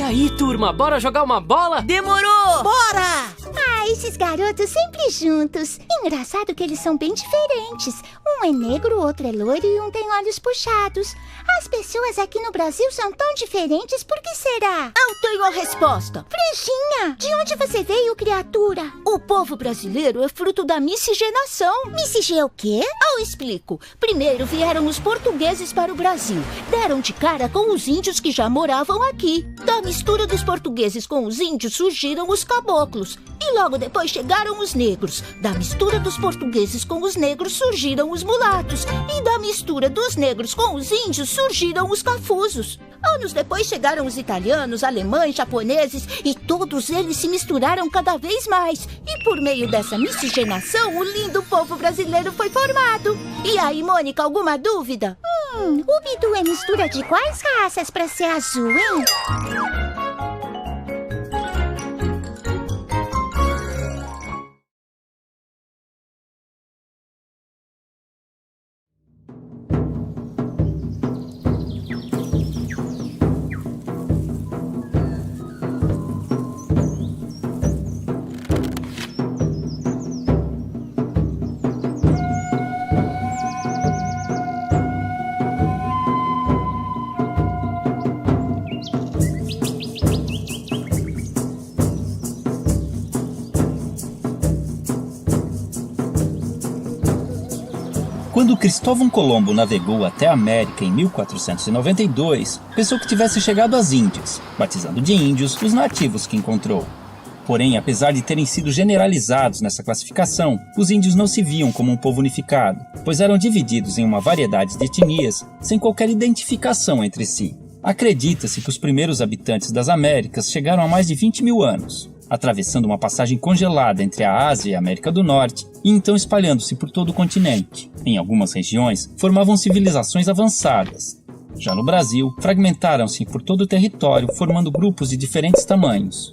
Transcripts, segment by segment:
aí, turma, bora jogar uma bola? Demorou! Bora! Ah, esses garotos sempre juntos. Engraçado que eles são bem diferentes. Um é negro, o outro é loiro e um tem olhos puxados. As pessoas aqui no Brasil são tão diferentes, por que será? Eu tenho a resposta. Franjinha, de onde você veio, criatura? O povo brasileiro é fruto da miscigenação. Miscigê o quê? Eu explico. Primeiro vieram os portugueses para o Brasil. Deram de cara com os índios que já moravam aqui. Da mistura dos portugueses com os índios surgiram os caboclos. E logo depois chegaram os negros. Da mistura dos portugueses com os negros surgiram os mulatos. E da mistura dos negros com os índios surgiram os cafusos. Anos depois chegaram os italianos, alemães, japoneses e todos eles se misturaram cada vez mais. E por meio dessa miscigenação, o lindo povo brasileiro foi formado. E aí, Mônica, alguma dúvida? O Bidu é mistura de quais raças pra ser azul, hein? Quando Cristóvão Colombo navegou até a América em 1492, pensou que tivesse chegado às Índias, batizando de índios os nativos que encontrou. Porém, apesar de terem sido generalizados nessa classificação, os índios não se viam como um povo unificado, pois eram divididos em uma variedade de etnias sem qualquer identificação entre si. Acredita-se que os primeiros habitantes das Américas chegaram há mais de 20 mil anos, atravessando uma passagem congelada entre a Ásia e a América do Norte, e então espalhando-se por todo o continente. Em algumas regiões, formavam civilizações avançadas. Já no Brasil, fragmentaram-se por todo o território, formando grupos de diferentes tamanhos.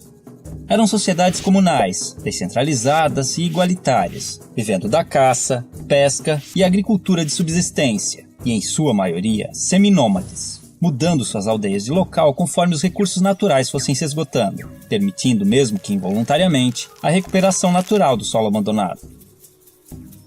Eram sociedades comunais, descentralizadas e igualitárias, vivendo da caça, pesca e agricultura de subsistência, e em sua maioria, seminômades, mudando suas aldeias de local conforme os recursos naturais fossem se esgotando, permitindo, mesmo que involuntariamente, a recuperação natural do solo abandonado.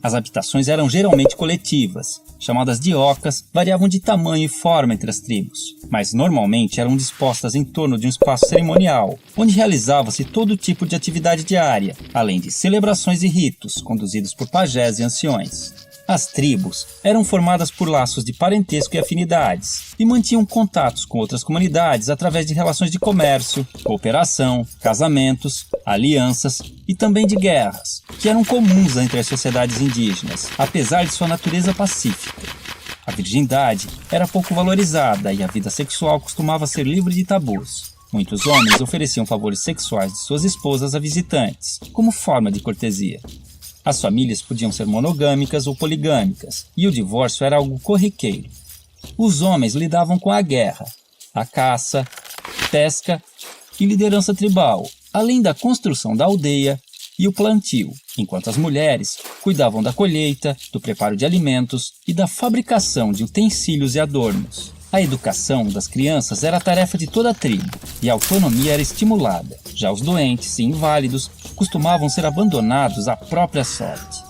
As habitações eram geralmente coletivas, chamadas de ocas, variavam de tamanho e forma entre as tribos, mas normalmente eram dispostas em torno de um espaço cerimonial, onde realizava-se todo tipo de atividade diária, além de celebrações e ritos conduzidos por pajés e anciões. As tribos eram formadas por laços de parentesco e afinidades, e mantinham contatos com outras comunidades através de relações de comércio, cooperação, casamentos, alianças e também de guerras, que eram comuns entre as sociedades indígenas, apesar de sua natureza pacífica. A virgindade era pouco valorizada e a vida sexual costumava ser livre de tabus. Muitos homens ofereciam favores sexuais de suas esposas a visitantes, como forma de cortesia. As famílias podiam ser monogâmicas ou poligâmicas, e o divórcio era algo corriqueiro. Os homens lidavam com a guerra, a caça, pesca e liderança tribal, além da construção da aldeia e o plantio, enquanto as mulheres cuidavam da colheita, do preparo de alimentos e da fabricação de utensílios e adornos. A educação das crianças era a tarefa de toda a tribo, e a autonomia era estimulada. Já os doentes e inválidos costumavam ser abandonados à própria sorte.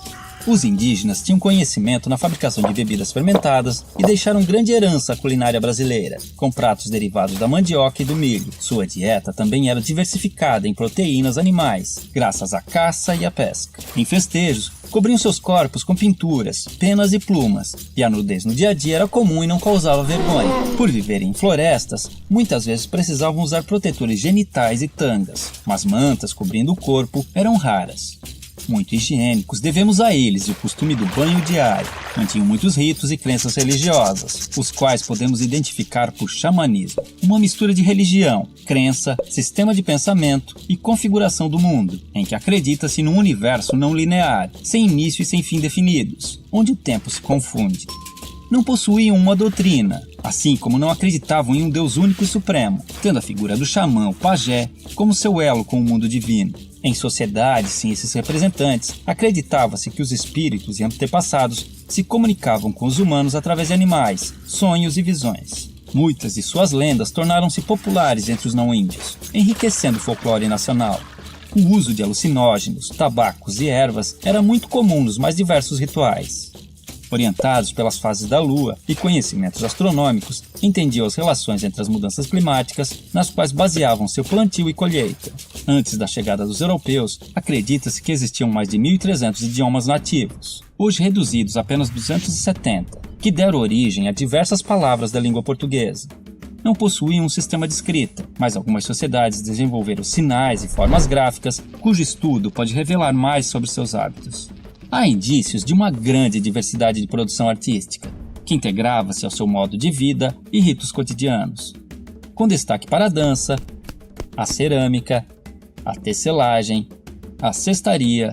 Os indígenas tinham conhecimento na fabricação de bebidas fermentadas e deixaram grande herança à culinária brasileira, com pratos derivados da mandioca e do milho. Sua dieta também era diversificada em proteínas animais, graças à caça e à pesca. Em festejos, cobriam seus corpos com pinturas, penas e plumas, e a nudez no dia a dia era comum e não causava vergonha. Por viverem em florestas, muitas vezes precisavam usar protetores genitais e tangas, mas mantas cobrindo o corpo eram raras. Muito higiênicos, devemos a eles o costume do banho diário. Mantinham muitos ritos e crenças religiosas, os quais podemos identificar por xamanismo, uma mistura de religião, crença, sistema de pensamento e configuração do mundo, em que acredita-se num universo não linear, sem início e sem fim definidos, onde o tempo se confunde. Não possuíam uma doutrina, assim como não acreditavam em um Deus único e supremo, tendo a figura do xamã, o pajé, como seu elo com o mundo divino. Em sociedades sem esses representantes, acreditava-se que os espíritos e antepassados se comunicavam com os humanos através de animais, sonhos e visões. Muitas de suas lendas tornaram-se populares entre os não-índios, enriquecendo o folclore nacional. O uso de alucinógenos, tabacos e ervas era muito comum nos mais diversos rituais. Orientados pelas fases da lua e conhecimentos astronômicos, entendiam as relações entre as mudanças climáticas, nas quais baseavam seu plantio e colheita. Antes da chegada dos europeus, acredita-se que existiam mais de 1.300 idiomas nativos, hoje reduzidos a apenas 270, que deram origem a diversas palavras da língua portuguesa. Não possuíam um sistema de escrita, mas algumas sociedades desenvolveram sinais e formas gráficas, cujo estudo pode revelar mais sobre seus hábitos. Há indícios de uma grande diversidade de produção artística, que integrava-se ao seu modo de vida e ritos cotidianos, com destaque para a dança, a cerâmica, a tecelagem, a cestaria,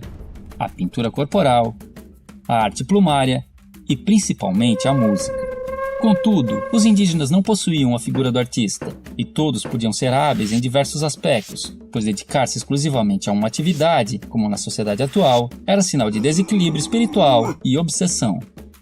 a pintura corporal, a arte plumária e principalmente a música. Contudo, os indígenas não possuíam a figura do artista, e todos podiam ser hábeis em diversos aspectos, pois dedicar-se exclusivamente a uma atividade, como na sociedade atual, era sinal de desequilíbrio espiritual e obsessão.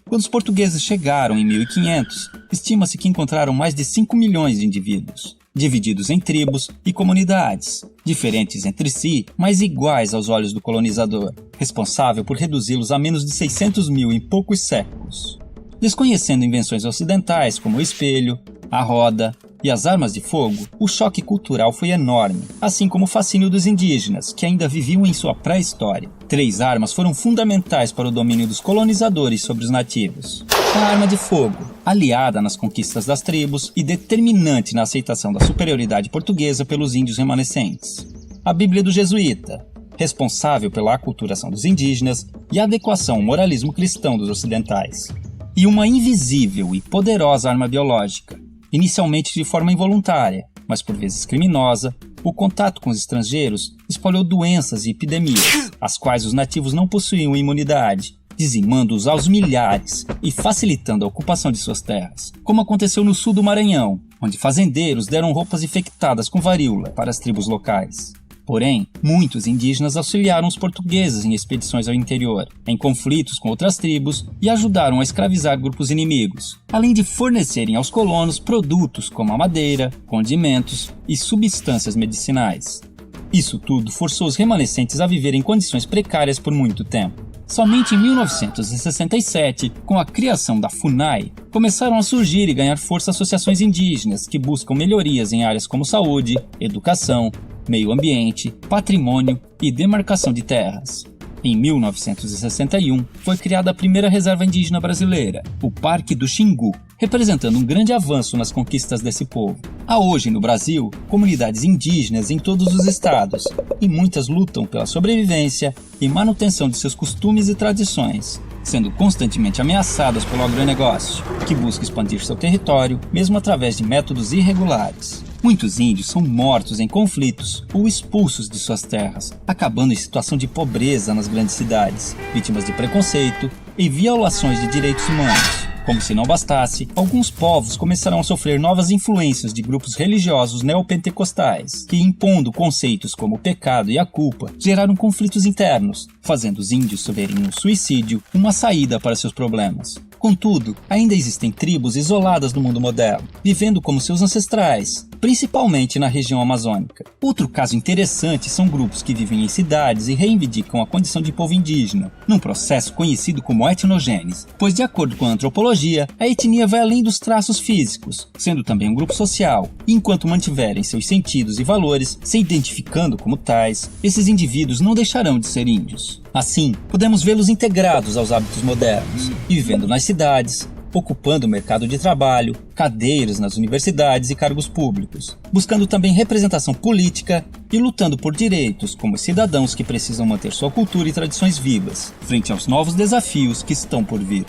Quando os portugueses chegaram em 1500, estima-se que encontraram mais de 5 milhões de indivíduos, divididos em tribos e comunidades, diferentes entre si, mas iguais aos olhos do colonizador, responsável por reduzi-los a menos de 600 mil em poucos séculos. Desconhecendo invenções ocidentais como o espelho, a roda e as armas de fogo, o choque cultural foi enorme, assim como o fascínio dos indígenas, que ainda viviam em sua pré-história. 3 armas foram fundamentais para o domínio dos colonizadores sobre os nativos. A arma de fogo, aliada nas conquistas das tribos e determinante na aceitação da superioridade portuguesa pelos índios remanescentes. A Bíblia do Jesuíta, responsável pela aculturação dos indígenas e a adequação ao moralismo cristão dos ocidentais. E uma invisível e poderosa arma biológica, inicialmente de forma involuntária, mas por vezes criminosa, o contato com os estrangeiros espalhou doenças e epidemias, às quais os nativos não possuíam imunidade, dizimando-os aos milhares e facilitando a ocupação de suas terras, como aconteceu no sul do Maranhão, onde fazendeiros deram roupas infectadas com varíola para as tribos locais. Porém, muitos indígenas auxiliaram os portugueses em expedições ao interior, em conflitos com outras tribos e ajudaram a escravizar grupos inimigos, além de fornecerem aos colonos produtos como a madeira, condimentos e substâncias medicinais. Isso tudo forçou os remanescentes a viver em condições precárias por muito tempo. Somente em 1967, com a criação da FUNAI, começaram a surgir e ganhar força associações indígenas que buscam melhorias em áreas como saúde, educação, meio ambiente, patrimônio e demarcação de terras. Em 1961, foi criada a primeira reserva indígena brasileira, o Parque do Xingu, representando um grande avanço nas conquistas desse povo. Há hoje no Brasil comunidades indígenas em todos os estados, e muitas lutam pela sobrevivência e manutenção de seus costumes e tradições, sendo constantemente ameaçadas pelo agronegócio, que busca expandir seu território, mesmo através de métodos irregulares. Muitos índios são mortos em conflitos ou expulsos de suas terras, acabando em situação de pobreza nas grandes cidades, vítimas de preconceito e violações de direitos humanos. Como se não bastasse, alguns povos começaram a sofrer novas influências de grupos religiosos neopentecostais, que, impondo conceitos como o pecado e a culpa, geraram conflitos internos, fazendo os índios verem no suicídio uma saída para seus problemas. Contudo, ainda existem tribos isoladas no mundo moderno, vivendo como seus ancestrais, principalmente na região amazônica. Outro caso interessante são grupos que vivem em cidades e reivindicam a condição de povo indígena, num processo conhecido como etnogênese, pois, de acordo com a antropologia, a etnia vai além dos traços físicos, sendo também um grupo social, e enquanto mantiverem seus sentidos e valores, se identificando como tais, esses indivíduos não deixarão de ser índios. Assim, podemos vê-los integrados aos hábitos modernos, e vivendo nas cidades, ocupando o mercado de trabalho, cadeiras nas universidades e cargos públicos, buscando também representação política e lutando por direitos como cidadãos que precisam manter sua cultura e tradições vivas, frente aos novos desafios que estão por vir.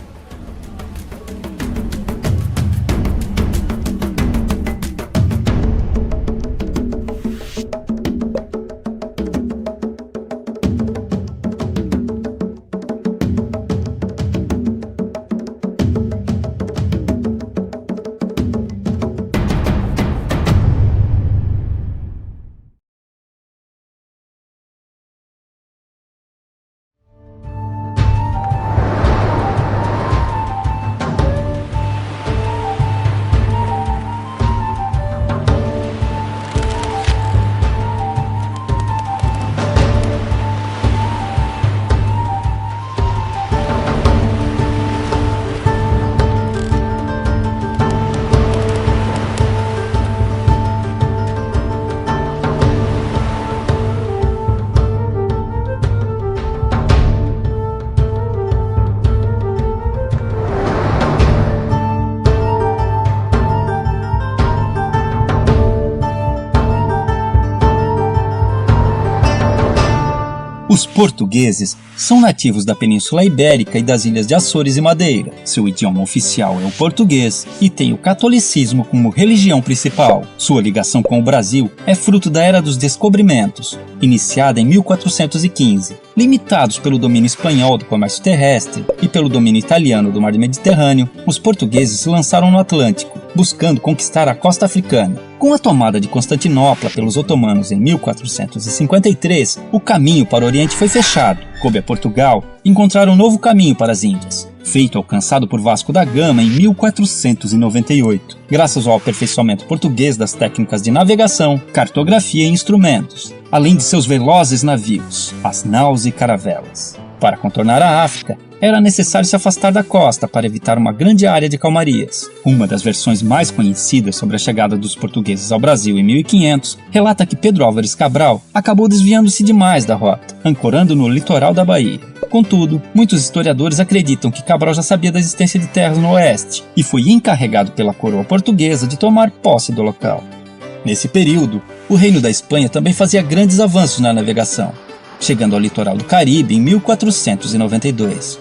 Os portugueses são nativos da Península Ibérica e das ilhas de Açores e Madeira. Seu idioma oficial é o português e tem o catolicismo como religião principal. Sua ligação com o Brasil é fruto da Era dos Descobrimentos, iniciada em 1415. Limitados pelo domínio espanhol do comércio terrestre e pelo domínio italiano do mar Mediterrâneo, os portugueses se lançaram no Atlântico, buscando conquistar a costa africana. Com a tomada de Constantinopla pelos otomanos em 1453, o caminho para o Oriente foi fechado. Coube a Portugal encontrar um novo caminho para as Índias, feito alcançado por Vasco da Gama em 1498, graças ao aperfeiçoamento português das técnicas de navegação, cartografia e instrumentos, além de seus velozes navios, as naus e caravelas. Para contornar a África, era necessário se afastar da costa para evitar uma grande área de calmarias. Uma das versões mais conhecidas sobre a chegada dos portugueses ao Brasil em 1500 relata que Pedro Álvares Cabral acabou desviando-se demais da rota, ancorando no litoral da Bahia. Contudo, muitos historiadores acreditam que Cabral já sabia da existência de terras no oeste e foi encarregado pela coroa portuguesa de tomar posse do local. Nesse período, o Reino da Espanha também fazia grandes avanços na navegação, chegando ao litoral do Caribe em 1492.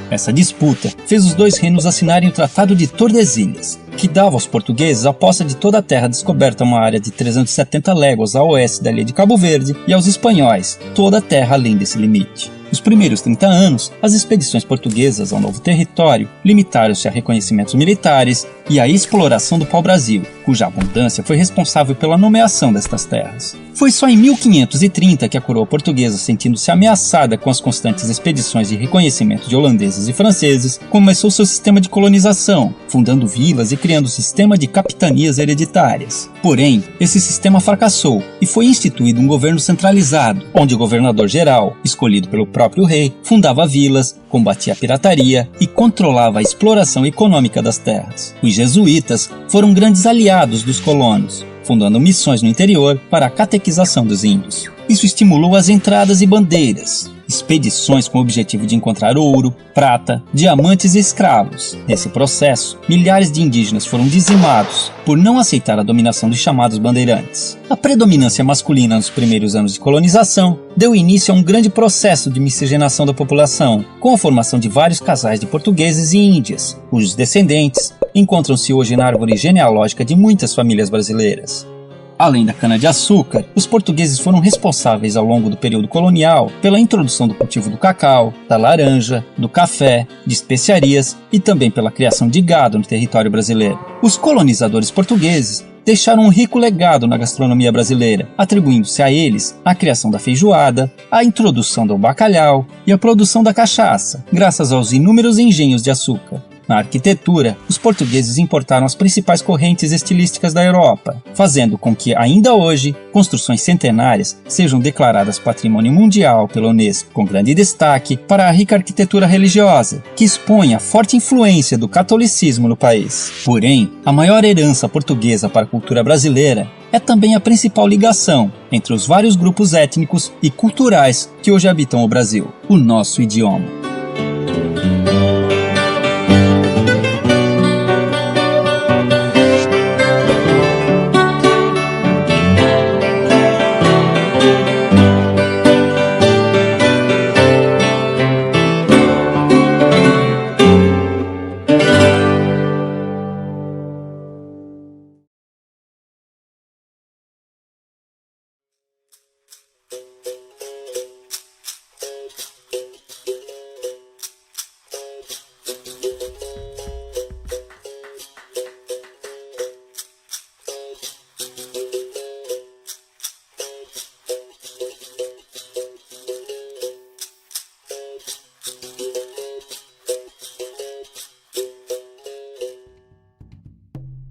Essa disputa fez os dois reinos assinarem o Tratado de Tordesilhas, que dava aos portugueses a posse de toda a terra descoberta, uma área de 370 léguas a oeste da ilha de Cabo Verde, e aos espanhóis toda a terra além desse limite. Nos primeiros 30 anos, as expedições portuguesas ao novo território limitaram-se a reconhecimentos militares e à exploração do pau-brasil, cuja abundância foi responsável pela nomeação destas terras. Foi só em 1530 que a coroa portuguesa, sentindo-se ameaçada com as constantes expedições de reconhecimento de holandeses e franceses, começou seu sistema de colonização, fundando vilas e criando o sistema de capitanias hereditárias. Porém, esse sistema fracassou e foi instituído um governo centralizado, onde o governador-geral, escolhido pelo próprio rei, fundava vilas, combatia a pirataria e controlava a exploração econômica das terras. Os jesuítas foram grandes aliados dos colonos, fundando missões no interior para a catequização dos índios. Isso estimulou as entradas e bandeiras, expedições com o objetivo de encontrar ouro, prata, diamantes e escravos. Nesse processo, milhares de indígenas foram dizimados por não aceitar a dominação dos chamados bandeirantes. A predominância masculina nos primeiros anos de colonização deu início a um grande processo de miscigenação da população, com a formação de vários casais de portugueses e índias, cujos descendentes encontram-se hoje na árvore genealógica de muitas famílias brasileiras. Além da cana-de-açúcar, os portugueses foram responsáveis ao longo do período colonial pela introdução do cultivo do cacau, da laranja, do café, de especiarias e também pela criação de gado no território brasileiro. Os colonizadores portugueses deixaram um rico legado na gastronomia brasileira, atribuindo-se a eles a criação da feijoada, a introdução do bacalhau e a produção da cachaça, graças aos inúmeros engenhos de açúcar. Na arquitetura, os portugueses importaram as principais correntes estilísticas da Europa, fazendo com que, ainda hoje, construções centenárias sejam declaradas Patrimônio Mundial pela Unesco, com grande destaque para a rica arquitetura religiosa, que expõe a forte influência do catolicismo no país. Porém, a maior herança portuguesa para a cultura brasileira é também a principal ligação entre os vários grupos étnicos e culturais que hoje habitam o Brasil: o nosso idioma.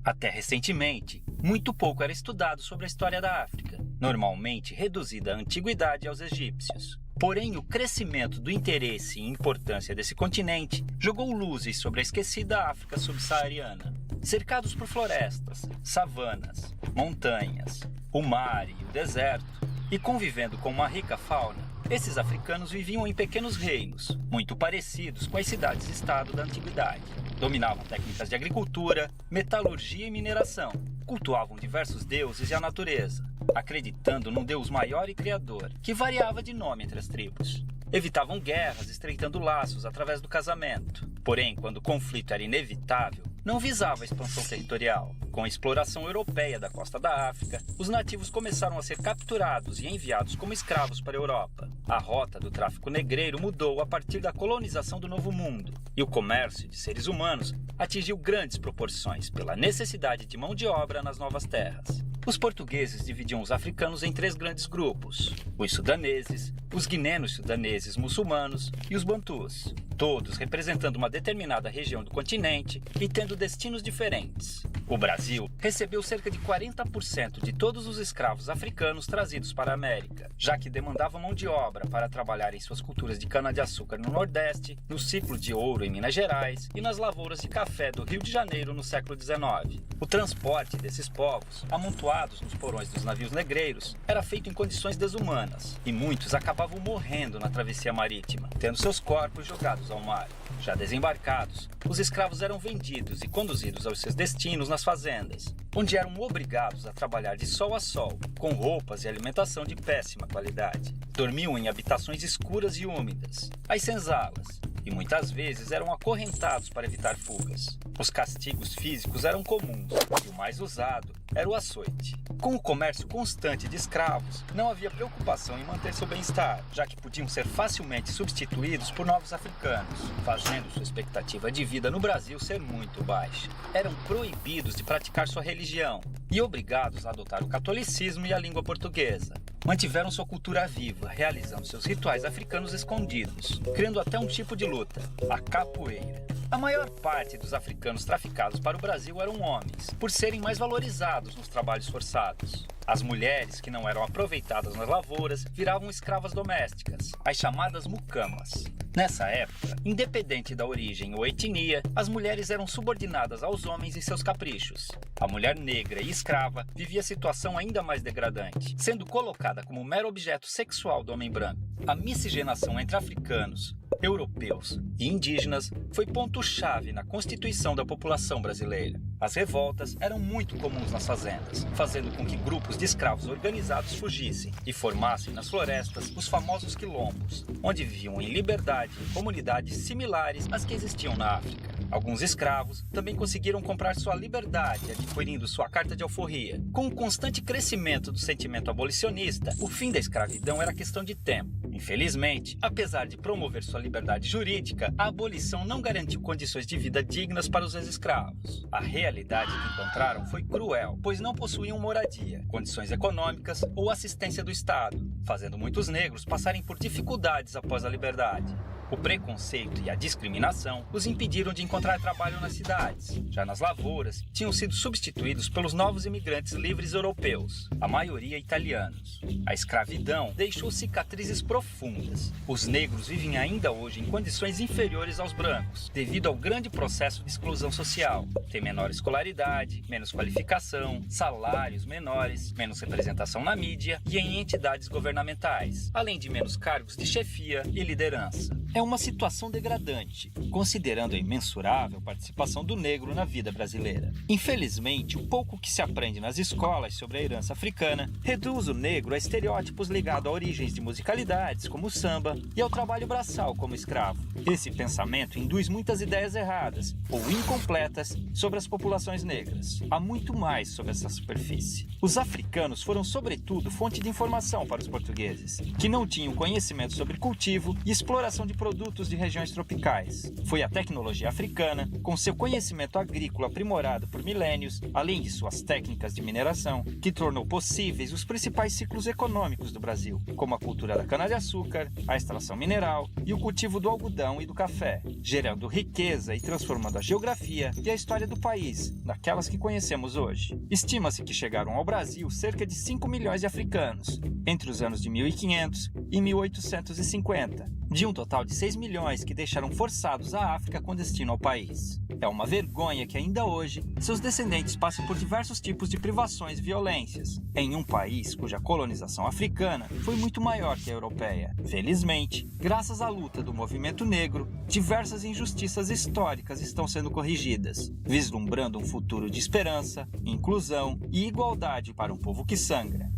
Até recentemente, muito pouco era estudado sobre a história da África, normalmente reduzida à antiguidade aos egípcios. Porém, o crescimento do interesse e importância desse continente jogou luzes sobre a esquecida África subsaariana. Cercados por florestas, savanas, montanhas, o mar e o deserto, e convivendo com uma rica fauna, esses africanos viviam em pequenos reinos, muito parecidos com as cidades-estado da antiguidade. Dominavam técnicas de agricultura, metalurgia e mineração. Cultuavam diversos deuses e a natureza, acreditando num Deus maior e criador, que variava de nome entre as tribos. Evitavam guerras, estreitando laços através do casamento. Porém, quando o conflito era inevitável, não visava a expansão territorial. Com a exploração europeia da costa da África, os nativos começaram a ser capturados e enviados como escravos para a Europa. A rota do tráfico negreiro mudou a partir da colonização do Novo Mundo, e o comércio de seres humanos atingiu grandes proporções pela necessidade de mão de obra nas novas terras. Os portugueses dividiam os africanos em 3 grandes grupos: os sudaneses, os guinenos sudaneses muçulmanos e os bantus, todos representando uma determinada região do continente e tendo destinos diferentes. O Brasil recebeu cerca de 40% de todos os escravos africanos trazidos para a América, já que demandava mão de obra para trabalhar em suas culturas de cana-de-açúcar no Nordeste, no ciclo de ouro em Minas Gerais e nas lavouras de café do Rio de Janeiro no século XIX. O transporte desses povos, amontoados nos porões dos navios negreiros, era feito em condições desumanas, e muitos acabavam morrendo na travessia marítima, tendo seus corpos jogados ao mar. Já desembarcados, os escravos eram vendidos e conduzidos aos seus destinos nas fazendas, onde eram obrigados a trabalhar de sol a sol, com roupas e alimentação de péssima qualidade. Dormiam em habitações escuras e úmidas, as senzalas, e muitas vezes eram acorrentados para evitar fugas. Os castigos físicos eram comuns, e o mais usado era o açoite. Com o comércio constante de escravos, não havia preocupação em manter seu bem-estar, já que podiam ser facilmente substituídos por novos africanos, fazendo sua expectativa de vida no Brasil ser muito baixa. Eram proibidos de praticar sua religião e obrigados a adotar o catolicismo e a língua portuguesa. Mantiveram sua cultura viva, realizando seus rituais africanos escondidos, criando até um tipo de luta, a capoeira. A maior parte dos africanos traficados para o Brasil eram homens, por serem mais valorizados nos trabalhos forçados. As mulheres, que não eram aproveitadas nas lavouras, viravam escravas domésticas, as chamadas mucamas. Nessa época, independente da origem ou etnia, as mulheres eram subordinadas aos homens em seus caprichos. A mulher negra e escrava vivia a situação ainda mais degradante, sendo colocada como mero objeto sexual do homem branco. A miscigenação entre africanos, europeus e indígenas foi ponto-chave na constituição da população brasileira. As revoltas eram muito comuns nas fazendas, fazendo com que grupos de escravos organizados fugissem e formassem nas florestas os famosos quilombos, onde viviam em liberdade em comunidades similares às que existiam na África. Alguns escravos também conseguiram comprar sua liberdade adquirindo sua carta de alforria. Com o constante crescimento do sentimento abolicionista, o fim da escravidão era questão de tempo. Infelizmente, apesar de promover sua liberdade jurídica, a abolição não garantiu condições de vida dignas para os ex-escravos. A realidade que encontraram foi cruel, pois não possuíam moradia, condições econômicas ou assistência do Estado, fazendo muitos negros passarem por dificuldades após a liberdade. O preconceito e a discriminação os impediram de encontrar trabalho nas cidades. Já nas lavouras, tinham sido substituídos pelos novos imigrantes livres europeus, a maioria italianos. A escravidão deixou cicatrizes profundas. Os negros vivem ainda hoje em condições inferiores aos brancos, devido ao grande processo de exclusão social. Tem menor escolaridade, menos qualificação, salários menores, menos representação na mídia e em entidades governamentais, além de menos cargos de chefia e liderança. É uma situação degradante, considerando a imensurável participação do negro na vida brasileira. Infelizmente, o pouco que se aprende nas escolas sobre a herança africana reduz o negro a estereótipos ligados a origens de musicalidades, como o samba, e ao trabalho braçal como escravo. Esse pensamento induz muitas ideias erradas ou incompletas sobre as populações negras. Há muito mais sobre essa superfície. Os africanos foram, sobretudo, fonte de informação para os portugueses, que não tinham conhecimento sobre cultivo e exploração de produtos de regiões tropicais. Foi a tecnologia africana, com seu conhecimento agrícola aprimorado por milênios, além de suas técnicas de mineração, que tornou possíveis os principais ciclos econômicos do Brasil, como a cultura da cana-de-açúcar, a extração mineral e o cultivo do algodão e do café, gerando riqueza e transformando a geografia e a história do país, naquelas que conhecemos hoje. Estima-se que chegaram ao Brasil cerca de 5 milhões de africanos, entre os anos de 1500 e 1850, de um total de 6 milhões que deixaram forçados a África com destino ao país. É uma vergonha que ainda hoje seus descendentes passam por diversos tipos de privações e violências, em um país cuja colonização africana foi muito maior que a europeia. Felizmente, graças à luta do movimento negro, diversas injustiças históricas estão sendo corrigidas, vislumbrando um futuro de esperança, inclusão e igualdade para um povo que sangra,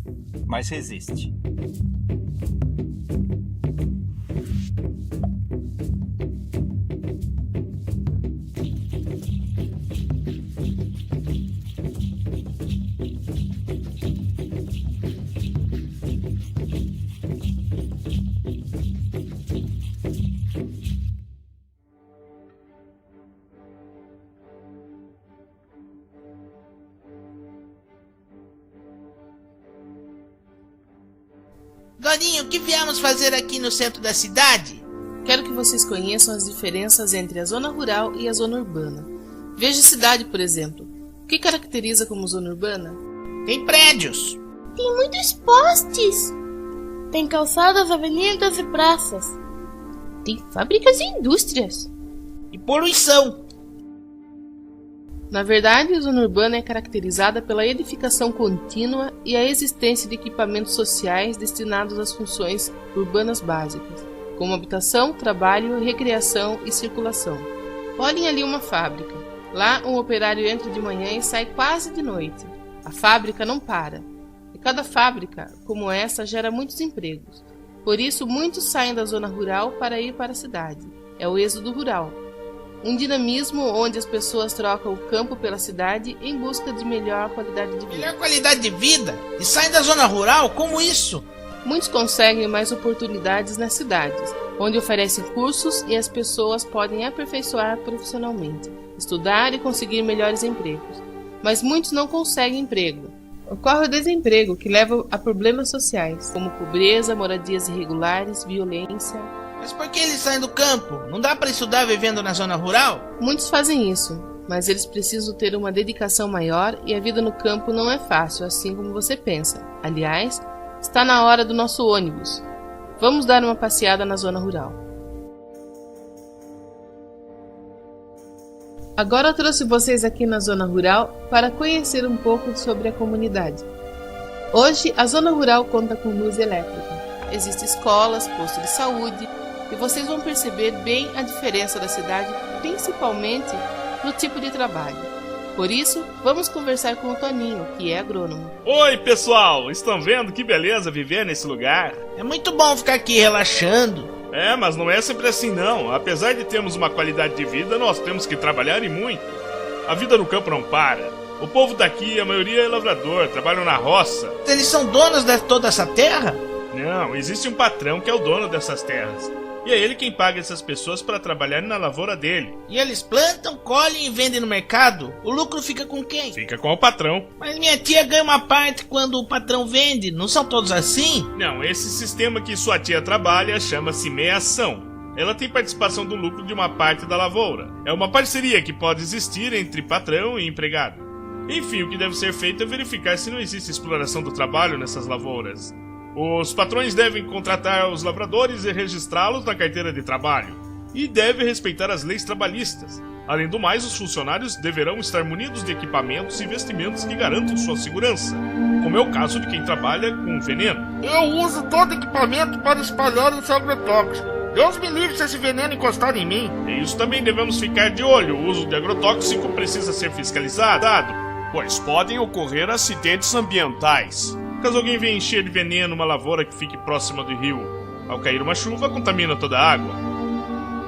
mas resiste. Dorinho, o que viemos fazer aqui no centro da cidade? Quero que vocês conheçam as diferenças entre a zona rural e a zona urbana. Veja a cidade, por exemplo. O que caracteriza como zona urbana? Tem prédios. Tem muitos postes. Tem calçadas, avenidas e praças. Tem fábricas e indústrias. E poluição. Na verdade, a zona urbana é caracterizada pela edificação contínua e a existência de equipamentos sociais destinados às funções urbanas básicas, como habitação, trabalho, recreação e circulação. Olhem ali uma fábrica. Lá, um operário entra de manhã e sai quase de noite. A fábrica não para. E cada fábrica, como essa, gera muitos empregos. Por isso, muitos saem da zona rural para ir para a cidade. É o êxodo rural. Um dinamismo onde as pessoas trocam o campo pela cidade em busca de melhor qualidade de vida. Melhor qualidade de vida? E saem da zona rural? Como isso? Muitos conseguem mais oportunidades nas cidades, onde oferecem cursos e as pessoas podem aperfeiçoar profissionalmente, estudar e conseguir melhores empregos. Mas muitos não conseguem emprego. Ocorre o desemprego, que leva a problemas sociais, como pobreza, moradias irregulares, violência. Mas por que eles saem do campo? Não dá para estudar vivendo na zona rural? Muitos fazem isso, mas eles precisam ter uma dedicação maior e a vida no campo não é fácil, assim como você pensa. Aliás, está na hora do nosso ônibus. Vamos dar uma passeada na zona rural. Agora eu trouxe vocês aqui na zona rural para conhecer um pouco sobre a comunidade. Hoje, a zona rural conta com luz elétrica. Existem escolas, postos de saúde, e vocês vão perceber bem a diferença da cidade, principalmente no tipo de trabalho. Por isso, vamos conversar com o Toninho, que é agrônomo. Oi, pessoal! Estão vendo que beleza viver nesse lugar? É muito bom ficar aqui relaxando. É, mas não é sempre assim não. Apesar de termos uma qualidade de vida, nós temos que trabalhar e muito. A vida no campo não para. O povo daqui, a maioria é lavrador, trabalham na roça. Eles são donos de toda essa terra? Não, existe um patrão que é o dono dessas terras. E é ele quem paga essas pessoas para trabalharem na lavoura dele. E eles plantam, colhem e vendem no mercado? O lucro fica com quem? Fica com o patrão. Mas minha tia ganha uma parte quando o patrão vende. Não são todos assim? Não, esse sistema que sua tia trabalha chama-se meação. Ela tem participação do lucro de uma parte da lavoura. É uma parceria que pode existir entre patrão e empregado. Enfim, o que deve ser feito é verificar se não existe exploração do trabalho nessas lavouras. Os patrões devem contratar os lavradores e registrá-los na carteira de trabalho. E devem respeitar as leis trabalhistas. Além do mais, os funcionários deverão estar munidos de equipamentos e vestimentos que garantam sua segurança, como é o caso de quem trabalha com veneno. Eu uso todo equipamento para espalhar esse agrotóxico. Deus me livre se esse veneno encostar em mim. E isso também devemos ficar de olho. O uso de agrotóxico precisa ser fiscalizado, pois podem ocorrer acidentes ambientais. Caso alguém venha encher de veneno uma lavoura que fique próxima do rio, ao cair uma chuva, contamina toda a água.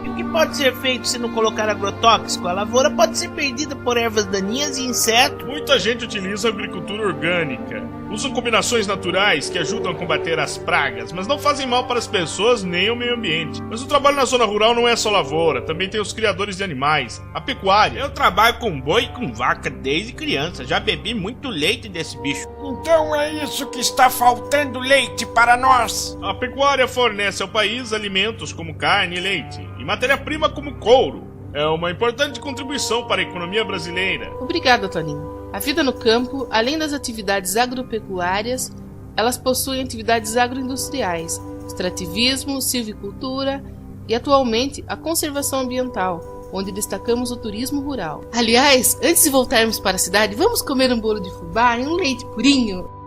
E o que pode ser feito se não colocar agrotóxico? A lavoura pode ser perdida por ervas daninhas e insetos. Muita gente utiliza a agricultura orgânica. Usam combinações naturais que ajudam a combater as pragas, mas não fazem mal para as pessoas nem ao meio ambiente. Mas o trabalho na zona rural não é só lavoura, também tem os criadores de animais, a pecuária. Eu trabalho com boi e com vaca desde criança, já bebi muito leite desse bicho. Então é isso que está faltando leite para nós. A pecuária fornece ao país alimentos como carne e leite, e matéria-prima como couro. É uma importante contribuição para a economia brasileira. Obrigada, Toninho. A vida no campo, além das atividades agropecuárias, elas possuem atividades agroindustriais. extrativismo, silvicultura e, atualmente, a conservação ambiental, onde destacamos o turismo rural. Aliás, antes de voltarmos para a cidade, vamos comer um bolo de fubá e um leite purinho?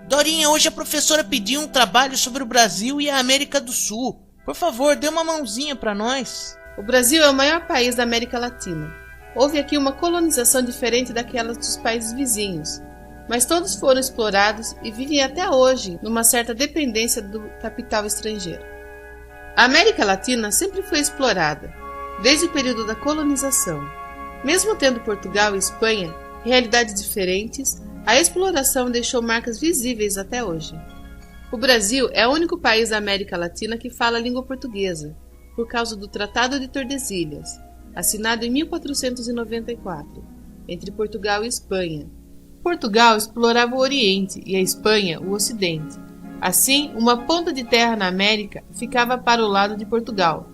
Dorinha, hoje a professora pediu um trabalho sobre o Brasil e a América do Sul. Por favor, dê uma mãozinha para nós. O Brasil é o maior país da América Latina. Houve aqui uma colonização diferente daquela dos países vizinhos, mas todos foram explorados e vivem até hoje numa certa dependência do capital estrangeiro. A América Latina sempre foi explorada, desde o período da colonização. Mesmo tendo Portugal e Espanha realidades diferentes, a exploração deixou marcas visíveis até hoje. O Brasil é o único país da América Latina que fala a língua portuguesa, por causa do Tratado de Tordesilhas, assinado em 1494, entre Portugal e Espanha. Portugal explorava o Oriente e a Espanha o Ocidente. Assim, uma ponta de terra na América ficava para o lado de Portugal.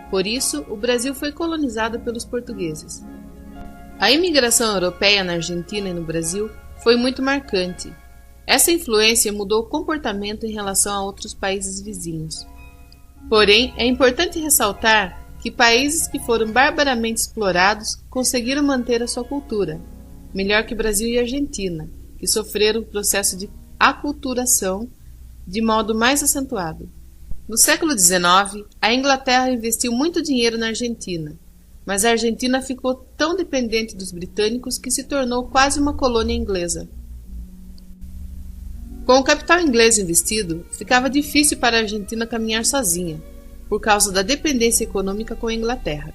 Por isso, o Brasil foi colonizado pelos portugueses. A imigração europeia na Argentina e no Brasil foi muito marcante. Essa influência mudou o comportamento em relação a outros países vizinhos. Porém, é importante ressaltar que países que foram barbaramente explorados conseguiram manter a sua cultura, melhor que Brasil e Argentina, que sofreram o processo de aculturação de modo mais acentuado. No século XIX, a Inglaterra investiu muito dinheiro na Argentina, mas a Argentina ficou tão dependente dos britânicos que se tornou quase uma colônia inglesa. Com o capital inglês investido, ficava difícil para a Argentina caminhar sozinha, por causa da dependência econômica com a Inglaterra.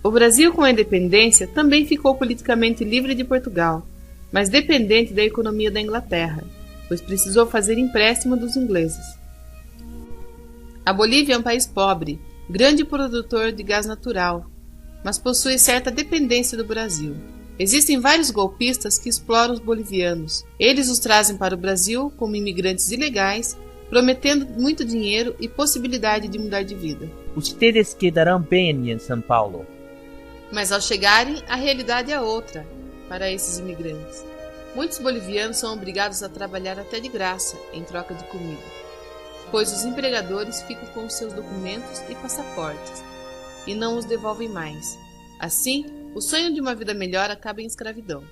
O Brasil, com a independência, também ficou politicamente livre de Portugal, mas dependente da economia da Inglaterra, pois precisou fazer empréstimo dos ingleses. A Bolívia é um país pobre, grande produtor de gás natural, mas possui certa dependência do Brasil. Existem vários golpistas que exploram os bolivianos. Eles os trazem para o Brasil como imigrantes ilegais, prometendo muito dinheiro e possibilidade de mudar de vida. Ustedes quedarão bem em São Paulo. Mas ao chegarem, a realidade é outra para esses imigrantes. Muitos bolivianos são obrigados a trabalhar até de graça, em troca de comida, pois os empregadores ficam com seus documentos e passaportes e não os devolvem mais. Assim, o sonho de uma vida melhor acaba em escravidão.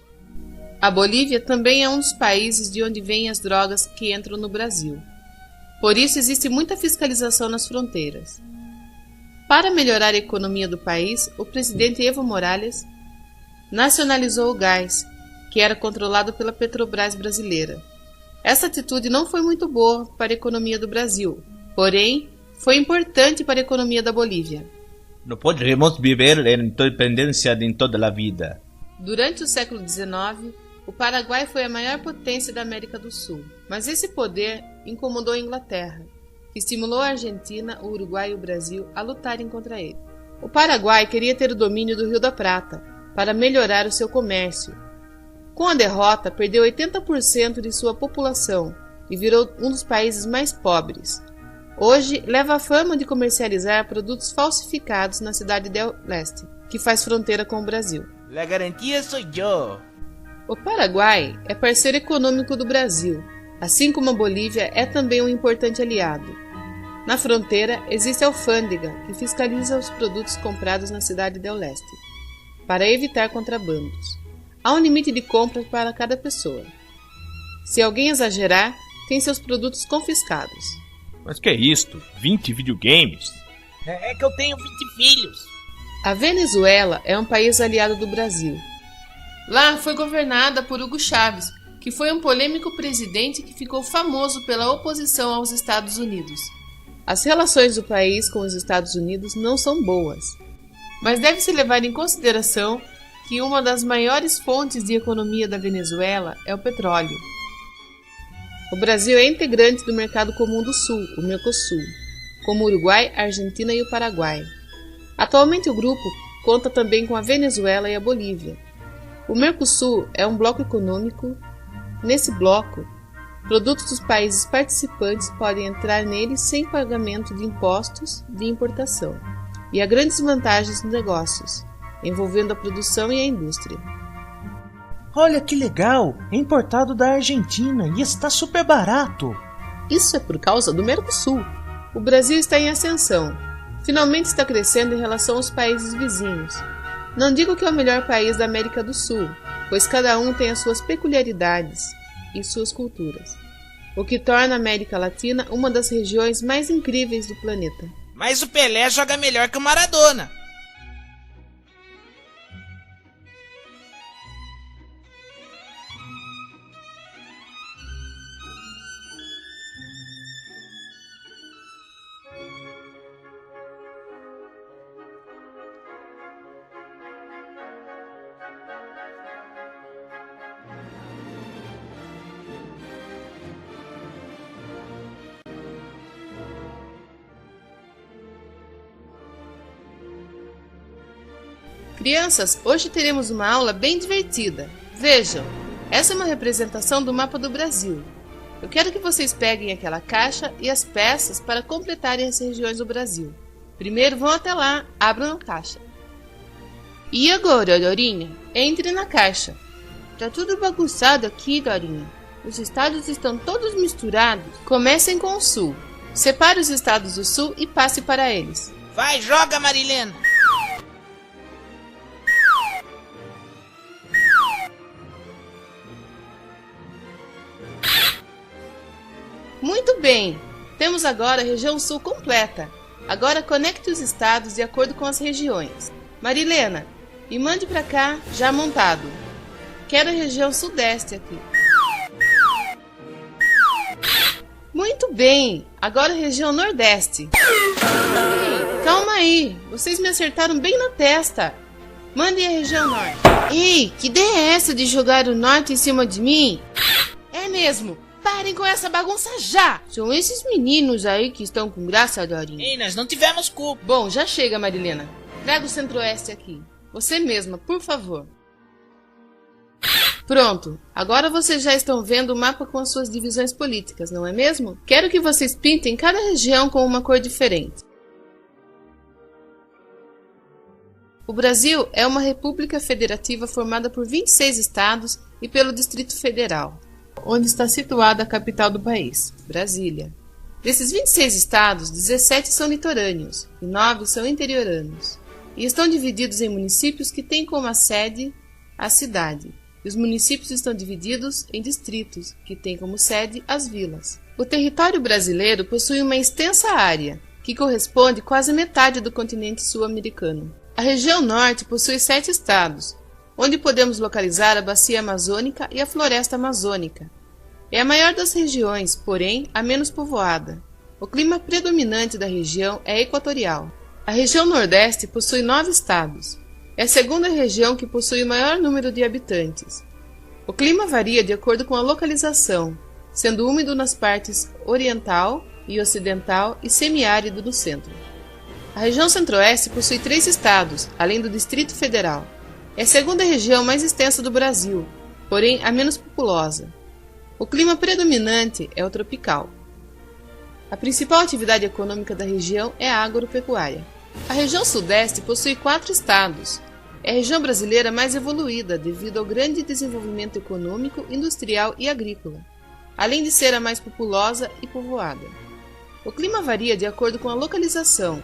A Bolívia também é um dos países de onde vêm as drogas que entram no Brasil. Por isso existe muita fiscalização nas fronteiras. Para melhorar a economia do país, o presidente Evo Morales nacionalizou o gás, que era controlado pela Petrobras brasileira. Essa atitude não foi muito boa para a economia do Brasil, porém, foi importante para a economia da Bolívia. Não podemos viver em dependência de toda a vida. Durante o século XIX, o Paraguai foi a maior potência da América do Sul, mas esse poder incomodou a Inglaterra, que estimulou a Argentina, o Uruguai e o Brasil a lutarem contra ele. O Paraguai queria ter o domínio do Rio da Prata para melhorar o seu comércio. Com a derrota, perdeu 80% de sua população e virou um dos países mais pobres. Hoje, leva a fama de comercializar produtos falsificados na cidade del Leste, que faz fronteira com o Brasil. La garantia sou eu. O Paraguai é parceiro econômico do Brasil, assim como a Bolívia é também um importante aliado. Na fronteira, existe a alfândega, que fiscaliza os produtos comprados na cidade del Leste, para evitar contrabandos. Há um limite de compra para cada pessoa. Se alguém exagerar, tem seus produtos confiscados. Mas que é isto? 20 videogames? É que eu tenho 20 filhos. A Venezuela é um país aliado do Brasil. Lá foi governada por Hugo Chávez, que foi um polêmico presidente que ficou famoso pela oposição aos Estados Unidos. As relações do país com os Estados Unidos não são boas, mas deve-se levar em consideração que uma das maiores fontes de economia da Venezuela é o petróleo. O Brasil é integrante do Mercado Comum do Sul, o Mercosul. como o Uruguai, a Argentina e o Paraguai. Atualmente o grupo conta também com a Venezuela e a Bolívia. O Mercosul é um bloco econômico. Nesse bloco, produtos dos países participantes podem entrar nele sem pagamento de impostos de importação. E há grandes vantagens nos negócios, envolvendo a produção e a indústria. Olha que legal! É importado da Argentina e está super barato. Isso é por causa do Mercosul. O Brasil está em ascensão. Finalmente está crescendo em relação aos países vizinhos. Não digo que é o melhor país da América do Sul, pois cada um tem as suas peculiaridades e suas culturas, o que torna a América Latina uma das regiões mais incríveis do planeta. Mas o Pelé joga melhor que o Maradona. Crianças, hoje teremos uma aula bem divertida. Vejam, essa é uma representação do mapa do Brasil. Eu quero que vocês peguem aquela caixa e as peças para completarem as regiões do Brasil. Primeiro vão até lá, abram a caixa. E agora, Dorinha? Entre na caixa. Tá tudo bagunçado aqui, Dorinha. Os estados estão todos misturados. Comecem com o Sul. Separe os estados do Sul e passe para eles. Vai, joga, Marilena! Muito bem, temos agora a região sul completa. Agora conecte os estados de acordo com as regiões. Marilena, me mande para cá, já montado. Quero a região sudeste aqui. Muito bem, agora a região nordeste. Ei, calma aí, vocês me acertaram bem na testa. Mandem a região norte. Ei, que ideia é essa de jogar o norte em cima de mim? É mesmo. Parem com essa bagunça já! São esses meninos aí que estão com graça, Dorinha. Ei, nós não tivemos culpa. Bom, já chega, Marilena. Traga o centro-oeste aqui. Você mesma, por favor. Pronto. Agora vocês já estão vendo o mapa com as suas divisões políticas, não é mesmo? Quero que vocês pintem cada região com uma cor diferente. O Brasil é uma república federativa formada por 26 estados e pelo Distrito Federal, onde está situada a capital do país, Brasília. Desses 26 estados, 17 são litorâneos e 9 são interioranos, e estão divididos em municípios que têm como sede a cidade, e os municípios estão divididos em distritos, que têm como sede as vilas. O território brasileiro possui uma extensa área, que corresponde quase metade do continente sul-americano. A região norte possui 7 estados, onde podemos localizar a bacia amazônica e a floresta amazônica. É a maior das regiões, porém a menos povoada. O clima predominante da região é equatorial. A região nordeste possui 9 estados. É a segunda região que possui o maior número de habitantes. O clima varia de acordo com a localização, sendo úmido nas partes oriental e ocidental e semiárido no centro. A região centro-oeste possui 3 estados, além do Distrito Federal. É a segunda região mais extensa do Brasil, porém a menos populosa. O clima predominante é o tropical. A principal atividade econômica da região é a agropecuária. A região sudeste possui 4 estados. É a região brasileira mais evoluída devido ao grande desenvolvimento econômico, industrial e agrícola, além de ser a mais populosa e povoada. O clima varia de acordo com a localização,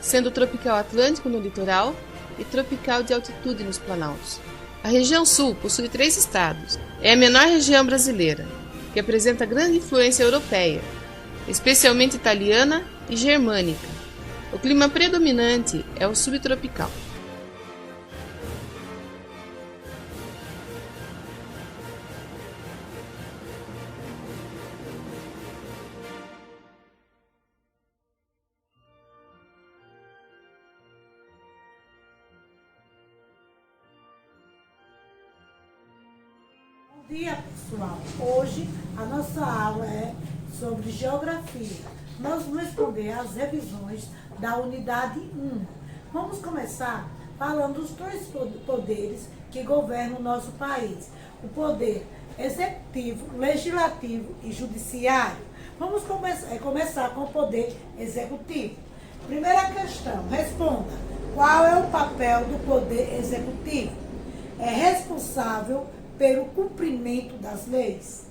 sendo tropical atlântico no litoral e tropical de altitude nos planaltos. A região sul possui 3 estados. É a menor região brasileira, que apresenta grande influência europeia, especialmente italiana e germânica. O clima predominante é o subtropical. Bom dia, pessoal. Hoje a nossa aula é sobre geografia. nós vamos responder às revisões da unidade 1. Vamos começar falando dos três poderes que governam o nosso país. O poder executivo, legislativo e judiciário. Vamos começar com o poder executivo. Primeira questão, responda. Qual é o papel do poder executivo? É responsável pelo cumprimento das leis.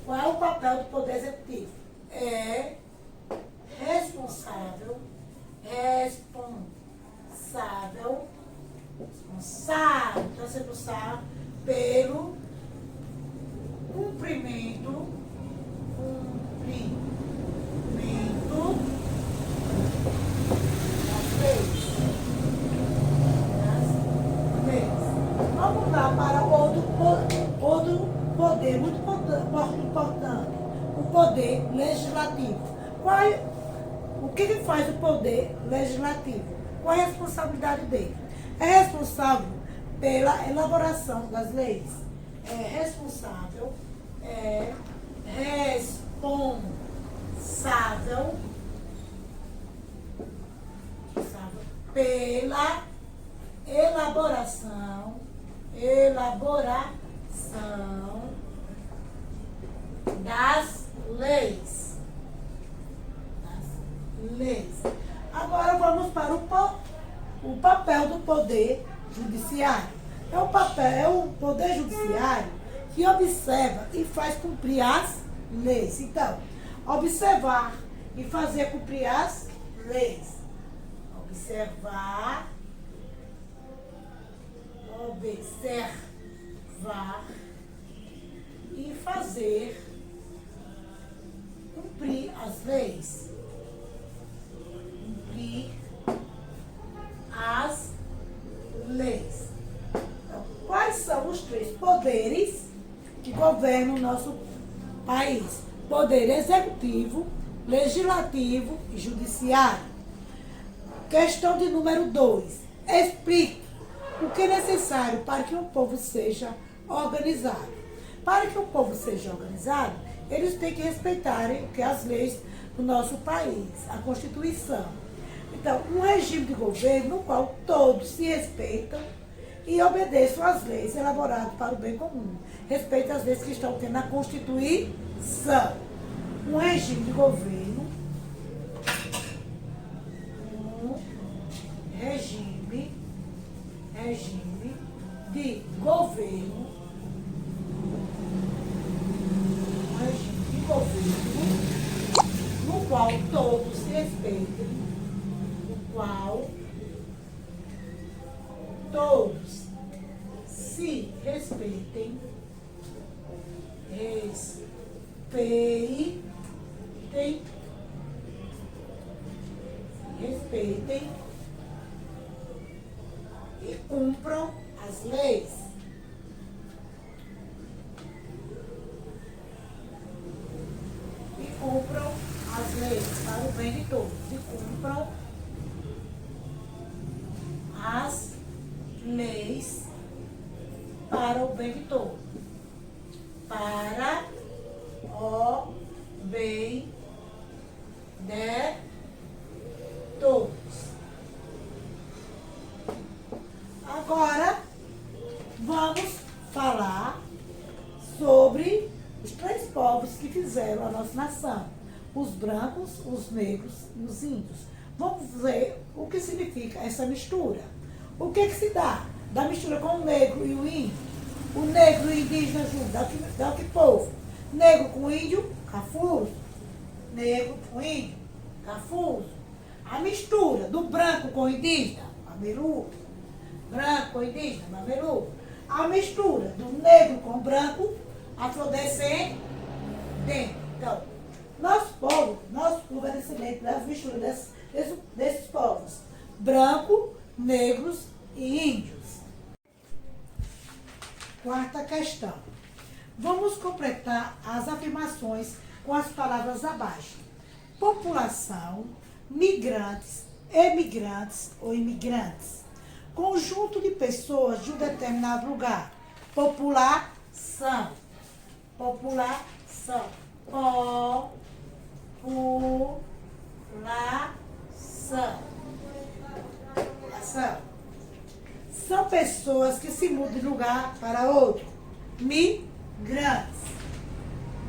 Qual é o papel do poder executivo? É responsável pelo cumprimento das leis. Vamos lá para outro poder muito importante, o poder legislativo. O que faz o poder legislativo? Qual é a responsabilidade dele? É responsável pela elaboração das leis. É responsável pela elaboração das leis. Agora vamos para o papel do poder judiciário. É o poder judiciário que observa e faz cumprir as leis. Então, observar e fazer cumprir as leis. Observar e fazer cumprir as leis. Então, quais são os três poderes que governam o nosso país? Poder executivo, legislativo e judiciário. Questão de número 2. Explique o que é necessário para que um povo seja organizado. Para que um povo seja organizado, eles têm que respeitarem as leis do nosso país, a Constituição. Então, um regime de governo no qual todos se respeitam e obedeçam às leis elaboradas para o bem comum. Respeitam as leis que estão tendo na Constituição. Um regime de governo, no qual todos se respeitem, respeitem e cumpram as leis. Cumpram as leis para o bem de todos. E cumpram as leis para o bem de todos. Para o bem de todos. Agora, vamos falar sobre os três povos que fizeram a nossa nação. Os brancos, os negros e os índios. Vamos ver o que significa essa mistura. O que se dá da mistura com o negro e o índio? O negro e o indígena juntos, dá que povo? Negro com índio, cafuso. Negro com índio, cafuso. A mistura do branco com o indígena, mameluco. Branco com indígena, mameluco. A mistura do negro com o branco, afrodescendente. Então, nosso povo é descendente das misturas desses povos. Branco, negros e índios. Quarta questão. Vamos completar as afirmações com as palavras abaixo. População, migrantes, emigrantes ou imigrantes. Conjunto de pessoas de um determinado lugar. População. População. População. São pessoas que se mudam de lugar para outro. Migrantes.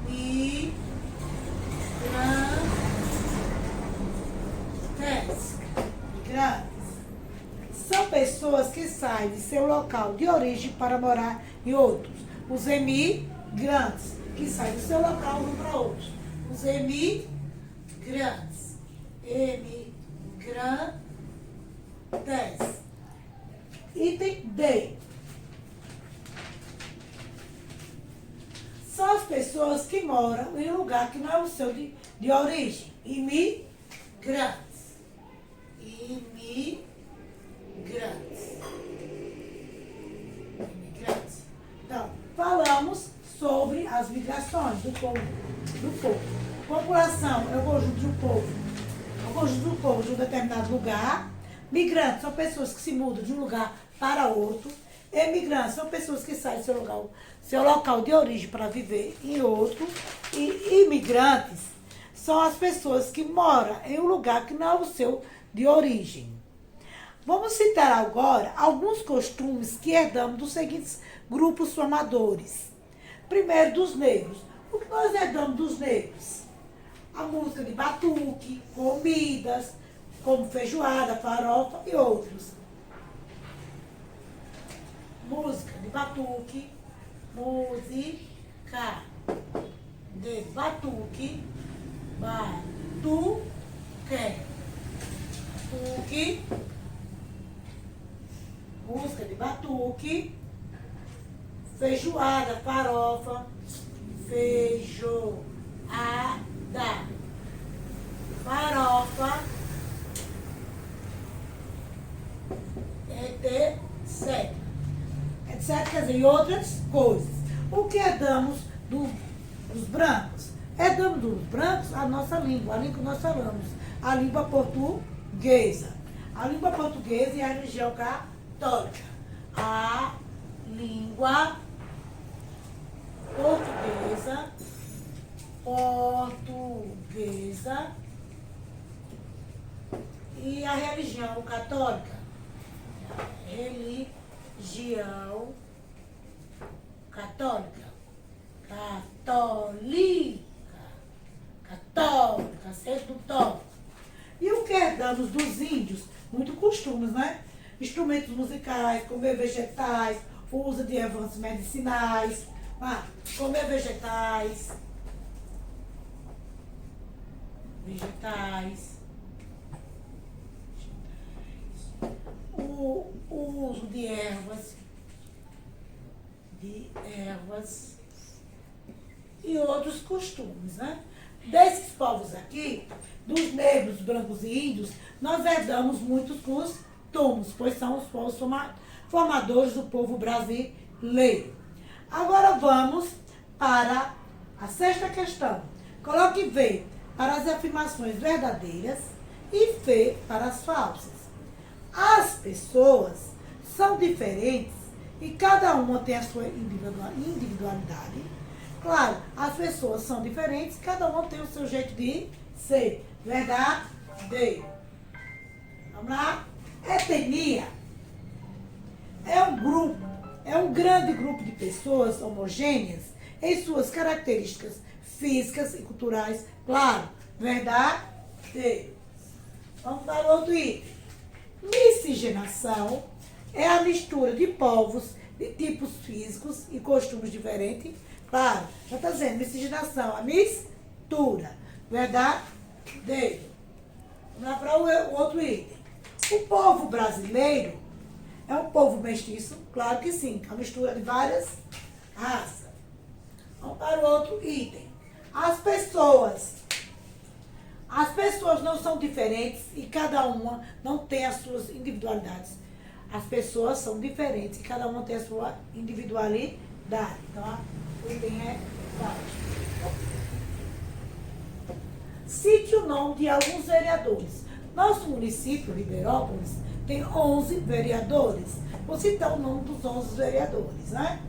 Migrantes. São pessoas que saem de seu local de origem para morar em outros. Os emigrantes, que saem do seu local e vão para outros. Os emigrantes. Item D. São as pessoas que moram em um lugar que não é o seu de origem. Imigrantes. Então, falamos sobre as migrações do povo. População é o conjunto do povo. É o conjunto do povo de um determinado lugar. Migrantes são pessoas que se mudam de um lugar para outro. Emigrantes são pessoas que saem do seu local de origem para viver em outro. E imigrantes são as pessoas que moram em um lugar que não é o seu de origem. Vamos citar agora alguns costumes que herdamos dos seguintes grupos formadores. Primeiro, dos negros. O que nós herdamos dos negros? A música de batuque, comidas, como feijoada, farofa e outros. Música de batuque, música de batuque, feijoada, farofa, farofa, etc. Etc. Quer dizer, e outras coisas. O que herdamos dos brancos? Herdamos dos brancos a nossa língua, a língua que nós falamos, a língua portuguesa. A língua portuguesa e a religião católica. A língua portuguesa e a religião católica. Religião católica. Católica, sempre do tom. E o que herdamos dos índios? Muito costumes, né? Instrumentos musicais, comer vegetais, uso de ervas medicinais, comer vegetais, o uso de ervas e outros costumes, né? Desses povos aqui, dos negros, brancos e índios, nós herdamos muitos costumes, pois são os povos formadores do povo brasileiro. Agora vamos para a sexta questão. Coloque V para as afirmações verdadeiras e F para as falsas. As pessoas são diferentes e cada uma tem a sua individualidade. Claro, as pessoas são diferentes, cada uma tem o seu jeito de ser. Verdadeiro. Vamos lá? Etnia é um grande grupo de pessoas homogêneas em suas características físicas e culturais. Claro, verdadeiro. Vamos para o outro item. Miscigenação é a mistura de povos de tipos físicos e costumes diferentes. Claro, já está dizendo, miscigenação, a mistura. Verdadeiro. Vamos lá para o outro item. O povo brasileiro é um povo mestiço? Claro que sim, é uma mistura de várias raças. Vamos para o outro item. As pessoas não são diferentes e cada uma não tem as suas individualidades. As pessoas são diferentes e cada uma tem a sua individualidade. Então, o item é falso. Cite o nome de alguns vereadores. Nosso município, Ribeirópolis, tem 11 vereadores. Vou citar o nome dos 11 vereadores, né?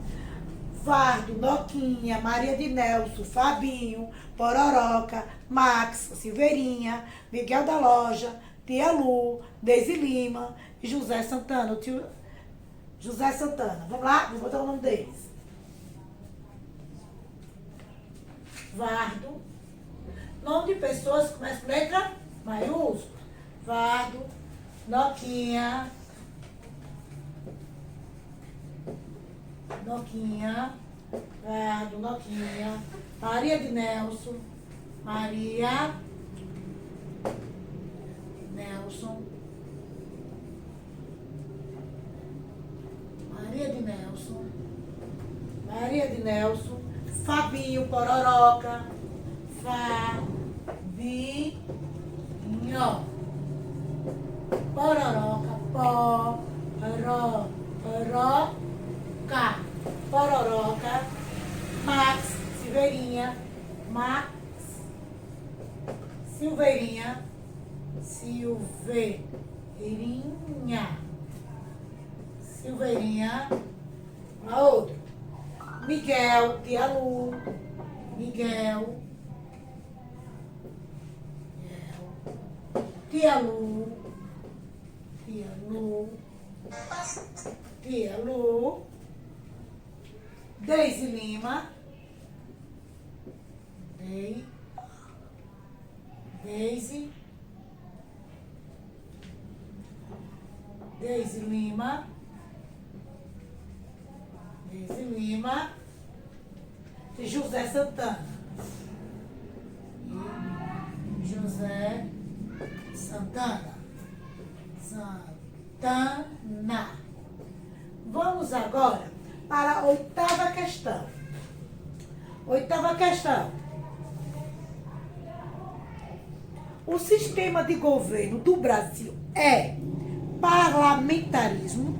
Vardo, Noquinha, Maria de Nelson, Fabinho, Pororoca, Max, Silveirinha, Miguel da Loja, Tia Lu, Deise Lima e José Santana. O tio José Santana. Vamos lá? Vou botar o nome deles. Vardo. Nome de pessoas que começam com letra maiúscula. Vardo, Noquinha, Vardo, Noquinha, Maria de Nelson, Maria Nelson, Maria de Nelson, Fabinho, Pororoca, Fabinho, Pororoca, Pororoca, Max, Silveirinha, a outra, Miguel, Tia Lu, Tia Lu, Deise Lima, Deise Lima e José Santana. Vamos agora para a oitava questão. O sistema de governo do Brasil é parlamentarismo,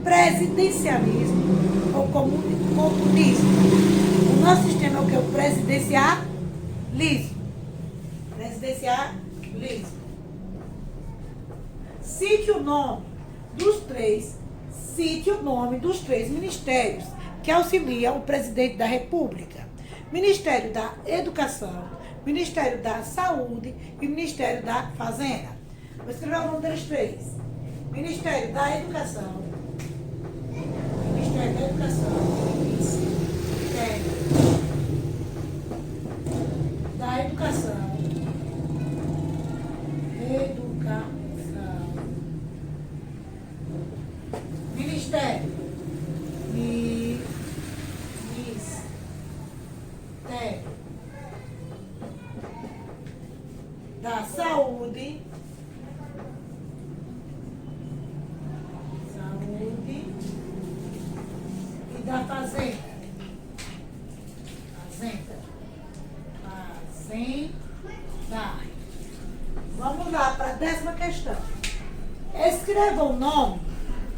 presidencialismo ou comunismo? O nosso sistema é o que? O presidencialismo. Cite o nome dos três ministérios que auxiliam o presidente da República: Ministério da Educação, Ministério da Saúde e Ministério da Fazenda. Vou escrever o nome deles três. Ministério da Educação, Ministério da Saúde e da Fazenda. Vamos lá para a 10ª questão. Escreva o nome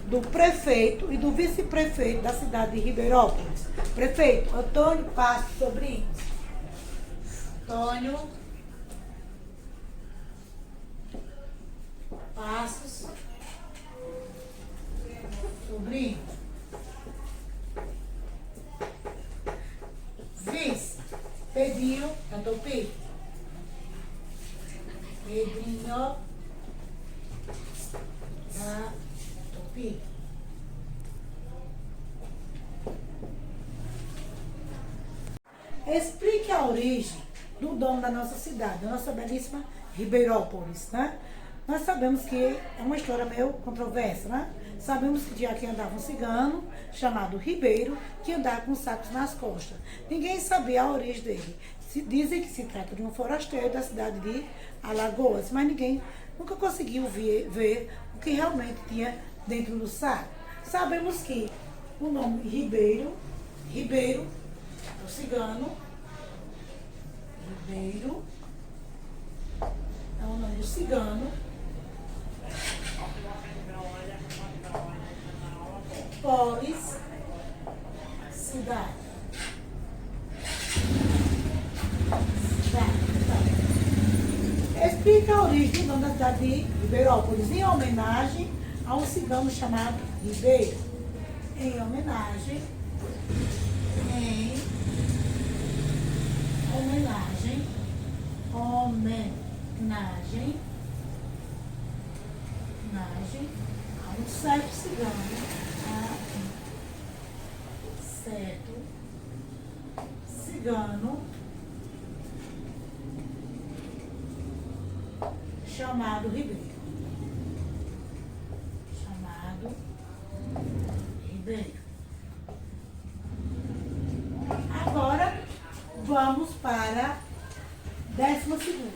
do prefeito e do vice-prefeito da cidade de Ribeirópolis. Prefeito Antônio Passos Sobrinho. Antônio Passos Sobrinho. Vice Pedrinho da Tupi. Explique a origem do nome da nossa cidade, da nossa belíssima Ribeirópolis, né? Nós sabemos que é uma história meio controversa, né? Sabemos que de aqui andava um cigano chamado Ribeiro, que andava com sacos nas costas. Ninguém sabia a origem dele. Dizem que se trata de um forasteiro da cidade de Alagoas, mas ninguém nunca conseguiu ver o que realmente tinha dentro do saco. Sabemos que o nome Ribeiro é o cigano, Ribeiro é o nome do cigano. Polis, cidade. Explica a origem do nome da cidade de Ribeirópolis, em homenagem a um cigano chamado Ribeiro. Em homenagem em homenagem a um certo cigano, chamado Ribeiro. Agora vamos para a 12ª.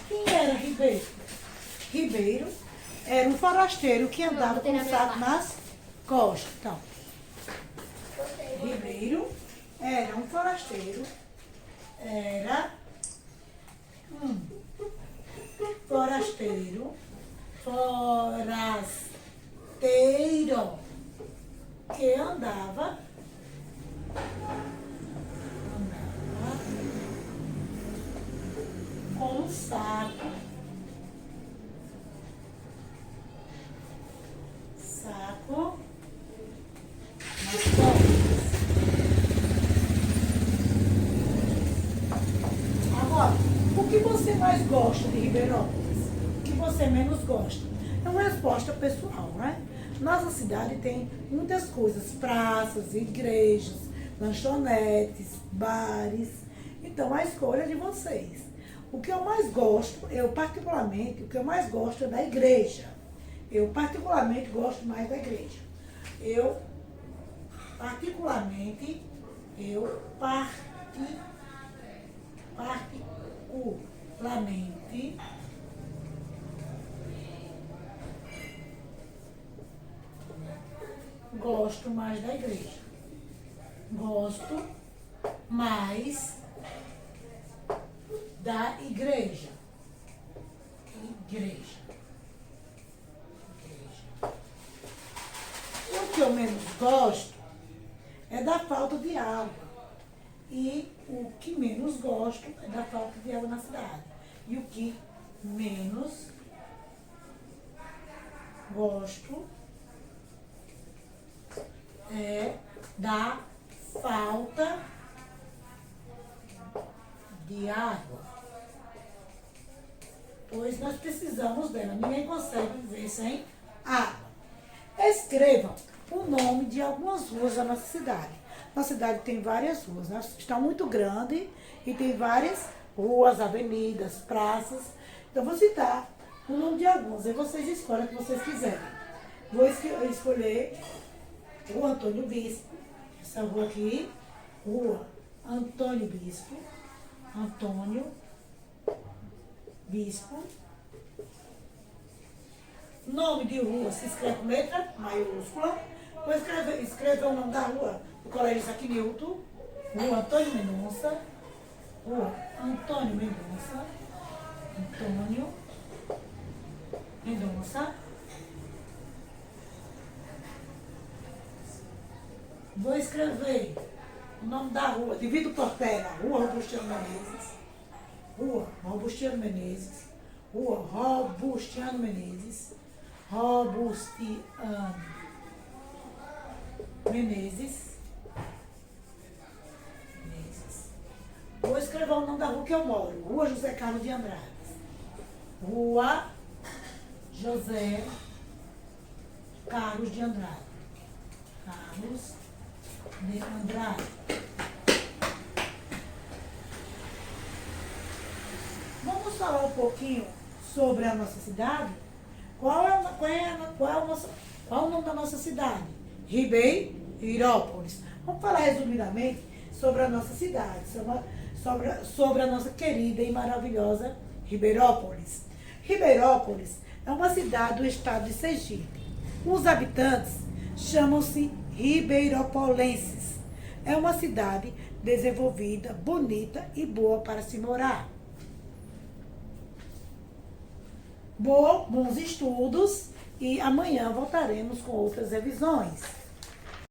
Quem era Ribeiro? Ribeiro era um forasteiro que andava com um saco nas costas. Então, Ribeiro era um forasteiro, que andava com um saco nas costas. Agora, o que você mais gosta de Ribeirópolis? O que você menos gosta? É uma resposta pessoal, né? Nossa cidade tem muitas coisas, praças, igrejas, lanchonetes, bares. Então, a escolha é de vocês. O que eu mais gosto, o que eu mais gosto é da igreja. Eu particularmente gosto mais da igreja. Eu particularmente gosto mais da igreja. Gosto mais da igreja. O que eu menos gosto é da falta de água. E o que menos gosto é da falta de água na cidade. E o que menos gosto é da falta de água. Pois nós precisamos dela. Ninguém consegue viver sem água. Escrevam o nome de algumas ruas da nossa cidade. Nossa cidade tem várias ruas, né? Está muito grande e tem várias ruas, avenidas, praças. Então, vou citar o nome de algumas. E vocês escolhem o que vocês quiserem. Vou escolher Rua Antônio Bispo. Essa rua aqui, Rua Antônio Bispo. Nome de rua se escreve com letra maiúscula. Vou escrever o nome da rua do Colégio Isaac Newton. Rua Antônio Mendonça. Vou escrever o nome da rua de Vitor Portela. Rua Robustiano Menezes. Vou escrever o nome da rua que eu moro. Rua José Carlos de Andrade. Rua José Carlos de Andrade. Vamos falar um pouquinho sobre a nossa cidade? Qual é o nome da nossa cidade? Ribeirópolis. Vamos falar resumidamente sobre a nossa cidade, sobre a nossa querida e maravilhosa Ribeirópolis. Ribeirópolis é uma cidade do estado de Sergipe. Os habitantes chamam-se ribeiropolenses. É uma cidade desenvolvida, bonita e boa para se morar. Bons estudos e amanhã voltaremos com outras revisões.